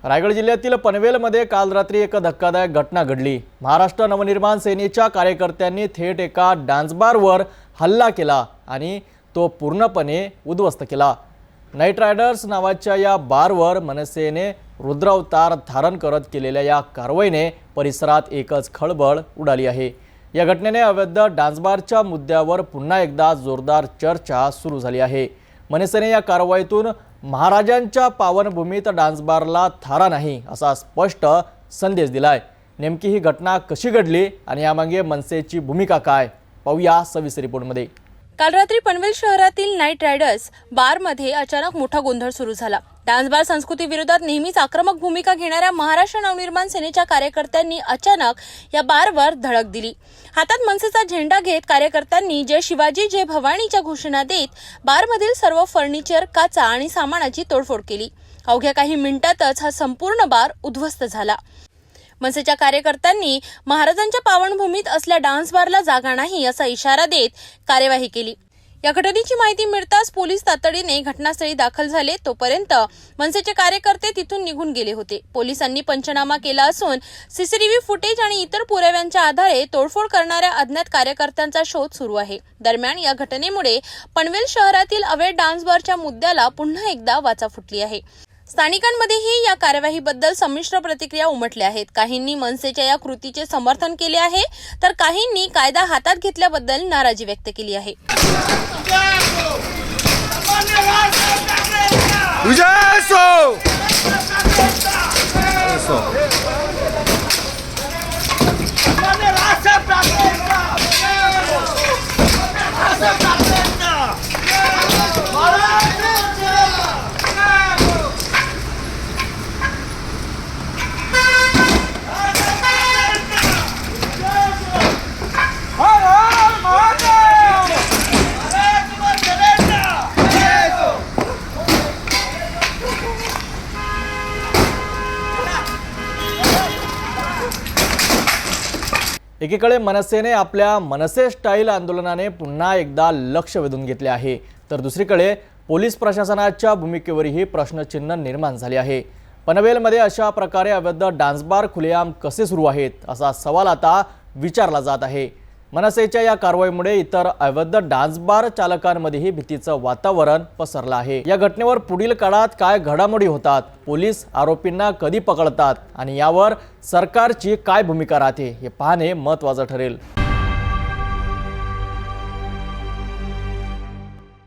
रायगड जिल्ह्यातील पनवेलमध्ये काल रात्री एक धक्कादायक घटना घडली। महाराष्ट्र नवनिर्माण सेनेच्या कार्यकर्त्यांनी थेट एका डान्स बारवर हल्ला केला आणि तो पूर्णपणे उद्ध्वस्त केला। नाईट रायडर्स नावाच्या या बारवर मनसेने रुद्रावतार धारण करत केलेल्या या कारवाईने परिसरात एकच खळबळ उडाली आहे। या घटनेने अवैध डान्स बारच्या मुद्द्यावर पुन्हा एकदा जोरदार चर्चा सुरू झाली आहे। मनसेने या कारवाईतून महाराजांच्या पावनभूमीत डान्स बारला थारा नाही असा स्पष्ट संदेश दिलाय। नेमकी ही घटना कशी घडली आणि यामागे मनसेची भूमिका काय, पाहूया सविस्तर रिपोर्टमध्ये। काल रात्री पनवेल शहरातील नाईट रायडर्स बारमध्ये अचानक मोठा गोंधळ सुरू झाला। डान्स बार संस्कृती विरोधात नेहमीच आक्रमक भूमिका घेणाऱ्या महाराष्ट्र नवनिर्माण सेनेच्या कार्यकर्त्यांनी अचानक या बारवर धडक दिली। हातात मनसेचा झेंडा घेत कार्यकर्त्यांनी जय शिवाजी जय भवानीच्या घोषणा देत बारमधील सर्व फर्निचर, काचा आणि सामानाची तोडफोड केली। अवघ्या काही मिनिटातच हा संपूर्ण बार उद्ध्वस्त झाला। मनसेच्या कार्यकर्त्यांनी महाराजांच्या पावनभूमीत असल्या डान्स बारला जागा नाही असा इशारा देत कार्यवाही केली। या घटनेची माहिती मिळताच पोलीस तातडीने घटनास्थळी दाखल झाले। तोपर्यंत मनसेचे कार्यकर्ते तिथून निघून गेले होते। पोलिसांनी पंचनामा केला असून सीसीटीव्ही फुटेज आणि इतर पुराव्यांच्या आधारे तोडफोड करणाऱ्या अज्ञात कार्यकर्त्यांचा शोध सुरू आहे। दरम्यान या घटनेमुळे पनवेल शहरातील अवैध डान्स बारच्या मुद्द्याला पुन्हा एकदा वाचा फुटली आहे। स्थानिकांमध्येही या कार्यवाहीबद्दल संमिश्र प्रतिक्रिया उमटल्या आहेत। काहींनी मनसेच्या या कृतीचे समर्थन केले आहे, तर काहींनी कायदा हातात घेतल्याबद्दल नाराजी व्यक्त केली आहे। एकीकडे मनसेने आपल्या मनसे स्टाईल आंदोलनाने पुन्हा एकदा लक्ष वेधून घेतले आहे, तर दुसरीकडे पोलीस प्रशासनाच्या भूमिकेवरही प्रश्नचिन्ह निर्माण झाले आहे। पनवेलमध्ये अशा प्रकारे अवैध डान्स बार खुलेआम कसे सुरू आहेत असा सवाल आता विचारला जात आहे। मनसेच्या या कारवाईमुळे इतर अवैध डान्स बार चालकांमध्येही भीतीचं वातावरण पसरलं आहे। या घटनेवर पुढील काळात काय घडामोडी होतात, पोलीस आरोपींना कधी पकडतात आणि यावर सरकारची काय भूमिका राहते हे पाहणे महत्त्वाचं ठरेल।